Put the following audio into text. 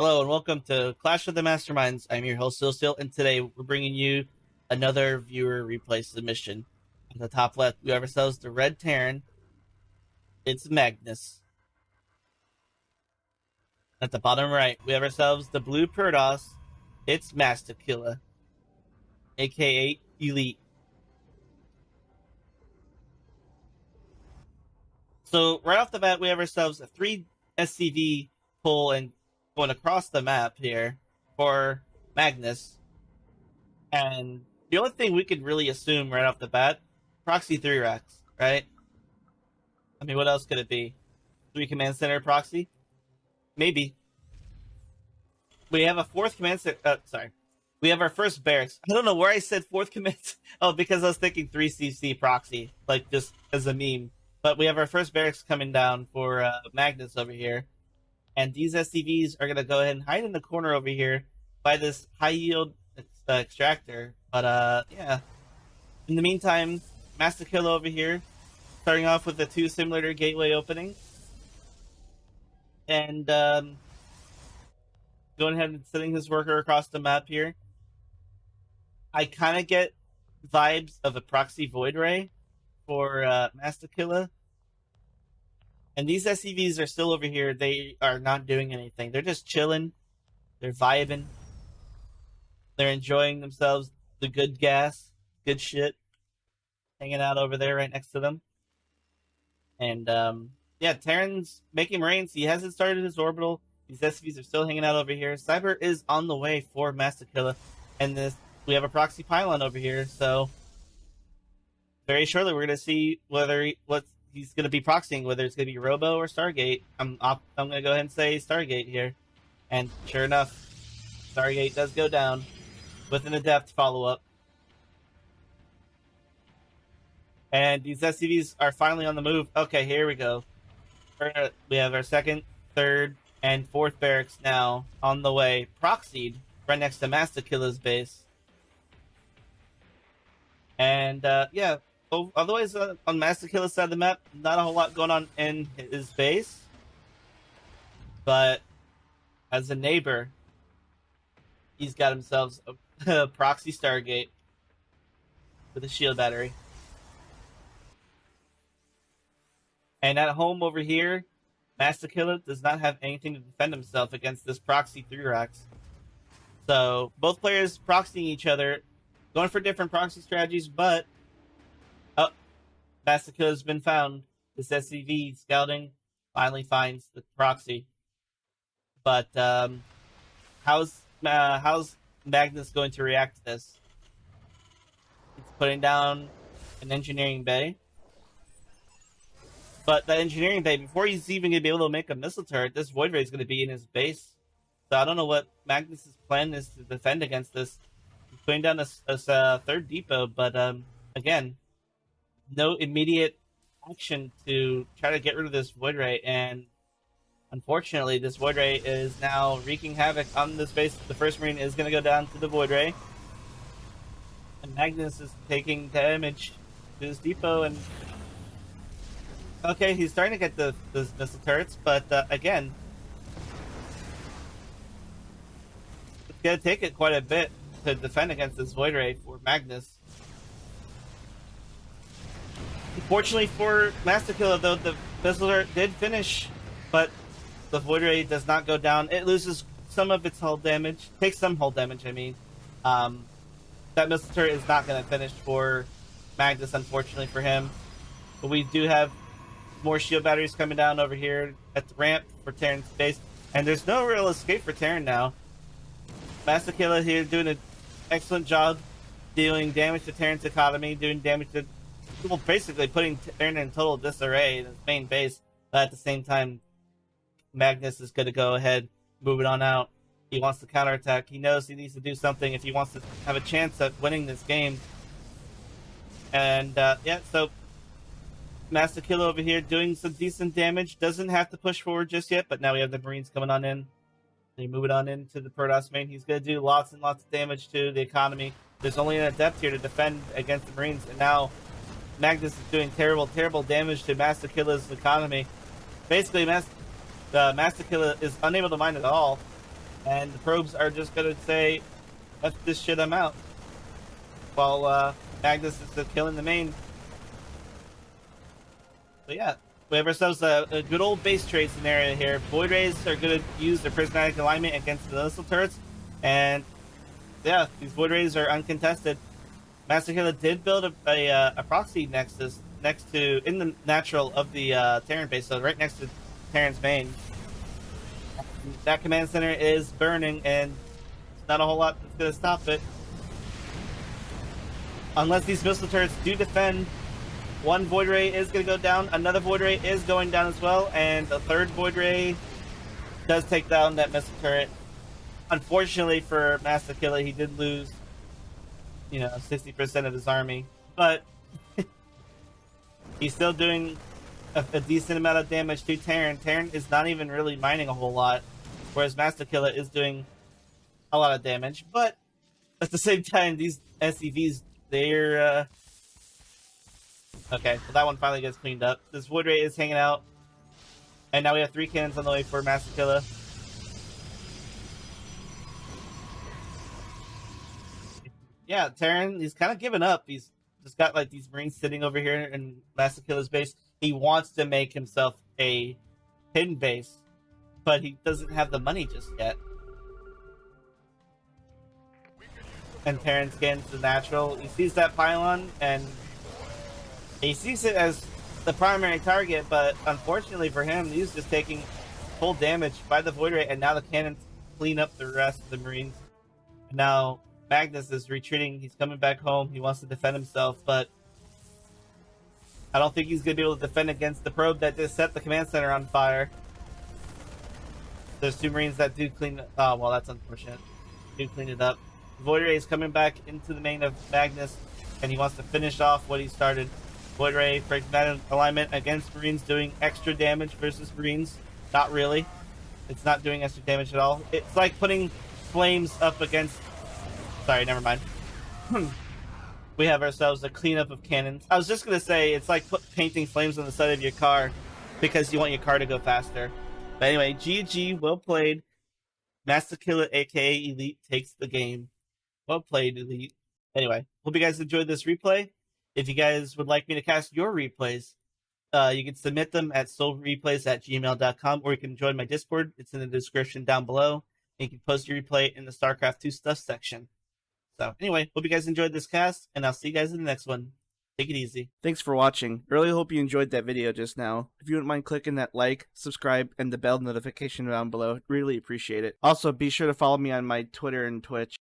Hello and welcome to Clash of the Masterminds. I'm your host SeoulStEaL, and today we're bringing you another viewer replay submission. On the top left, we have ourselves the red Terran. It's Magnus. At the bottom right, we have ourselves the blue 𝙀𝙓𝙋𝘼𝙉𝘿. It's Mastakilla, aka Elite. So right off the bat, we have ourselves a 3 SCV pull and going across the map here for Magnus. And the only thing we could really assume right off the bat, proxy 3 racks, right? I mean, what else could it be? 3 command center proxy? Maybe. We have a 4th command center. Sorry. We have our first barracks. I don't know where I said 4th command. Oh, because I was thinking 3CC proxy, like just as a meme. But we have our first barracks coming down for Magnus over here. And these SCVs are going to go ahead and hide in the corner over here by this high yield extractor. But yeah. In the meantime, Mastakilla over here, starting off with the 2 simulator gateway opening. And going ahead and sending his worker across the map here. I kind of get vibes of a proxy void ray for Mastakilla. And these SCVs are still over here. They are not doing anything. They're just chilling. They're vibing. They're enjoying themselves. The good gas. Good shit. Hanging out over there right next to them. And yeah, Terran's making rains. He hasn't started his orbital. These SCVs are still hanging out over here. Cyber is on the way for Mastakilla. And we have a proxy pylon over here. So very shortly we're going to see whether he's going to be proxying, whether it's going to be Robo or Stargate. I'm going to go ahead and say Stargate here. And sure enough, Stargate does go down with an adept follow-up. And these SCVs are finally on the move. Okay, here we go. We have our 2nd, 3rd, and 4th barracks now on the way. Proxied right next to Mastakilla's base. And yeah. Otherwise, on Mastakilla's side of the map, not a whole lot going on in his base. But as a neighbor, he's got himself a proxy Stargate with a shield battery. And at home over here, Mastakilla does not have anything to defend himself against this proxy 3 racks. So both players proxying each other, going for different proxy strategies, but Mastakilla has been found. This SCV scouting finally finds the proxy. But how's Magnus going to react to this? He's putting down an engineering bay. But the engineering bay, before he's even going to be able to make a missile turret, this void ray is going to be in his base. So I don't know what Magnus's plan is to defend against this. He's putting down this 3rd depot, but again, no immediate action to try to get rid of this void ray, and unfortunately this void ray is now wreaking havoc on this base. The 1st Marine is going to go down to the void ray, and Magnus is taking damage to his depot. And okay, he's starting to get the missile turrets, but again, it's going to take it quite a bit to defend against this void ray for Magnus. Fortunately for Mastakilla, though, the missile turret did finish, but the void ray does not go down. It loses some of its hull damage. Takes some hull damage, I mean. That missile turret is not going to finish for Magnus, unfortunately for him. But we do have more shield batteries coming down over here at the ramp for Terran's base. And there's no real escape for Terran now. Mastakilla here doing an excellent job dealing damage to Terran's economy, doing damage to... well, basically putting Terran in total disarray in his main base, but at the same time, Magnus is going to go ahead, move it on out. He wants to counterattack. He knows he needs to do something if he wants to have a chance at winning this game. And yeah, so Mastakilla over here doing some decent damage. Doesn't have to push forward just yet, but now we have the Marines coming on in. They move it on into the 𝙀𝙓𝙋𝘼𝙉𝘿 main. He's going to do lots and lots of damage to the economy. There's only an adept here to defend against the Marines, and now Magnus is doing terrible, terrible damage to Mastakilla's economy. Basically, Mastakilla is unable to mine at all. And the probes are just gonna say, F this shit, I'm out. While Magnus is still killing the main. So yeah, we have ourselves a good old base trade scenario here. Void Rays are gonna use their prismatic alignment against the missile turrets. And yeah, these Void Rays are uncontested. Mastakilla did build a proxy nexus next to, in the natural of the Terran base, so right next to Terran's main. That command center is burning, and not a whole lot that's going to stop it. Unless these missile turrets do defend, one Void Ray is going to go down, another Void Ray is going down as well, and the third Void Ray does take down that missile turret. Unfortunately for Mastakilla, he did lose, 60% of his army, but he's still doing a decent amount of damage to Terran. Terran is not even really mining a whole lot, whereas Mastakilla is doing a lot of damage. But at the same time, these SCVs, they're okay. So that one finally gets cleaned up. This Void Ray is hanging out, and now we have 3 cannons on the way for Mastakilla. Yeah, Terran, he's kind of given up. He's just got like these Marines sitting over here in Mastakilla's base. He wants to make himself a hidden base, but he doesn't have the money just yet. And Terran scans the natural. He sees that pylon, and he sees it as the primary target, but unfortunately for him, he's just taking full damage by the Void Ray, and now the cannons clean up the rest of the Marines. And now Magnus is retreating. He's coming back home. He wants to defend himself, but I don't think he's going to be able to defend against the probe that just set the command center on fire. There's 2 Marines that do clean it. Oh, well, that's unfortunate. Do clean it up. Void Ray is coming back into the main of Magnus, and he wants to finish off what he started. Void Ray, prismatic alignment against Marines, doing extra damage versus Marines. Not really. It's not doing extra damage at all. It's like putting flames up against... Sorry, never mind. We have ourselves a cleanup of cannons. I was just going to say, it's like painting flames on the side of your car because you want your car to go faster. But anyway, GG, well played. Mastakilla, aka Elite, takes the game. Well played, Elite. Anyway, hope you guys enjoyed this replay. If you guys would like me to cast your replays, you can submit them at seoulreplays@gmail.com, or you can join my Discord. It's in the description down below. And you can post your replay in the StarCraft 2 stuff section. So anyway, hope you guys enjoyed this cast, and I'll see you guys in the next one. Take it easy. Thanks for watching. Really hope you enjoyed that video just now. If you wouldn't mind clicking that like, subscribe, and the bell notification down below, really appreciate it. Also, be sure to follow me on my Twitter and Twitch.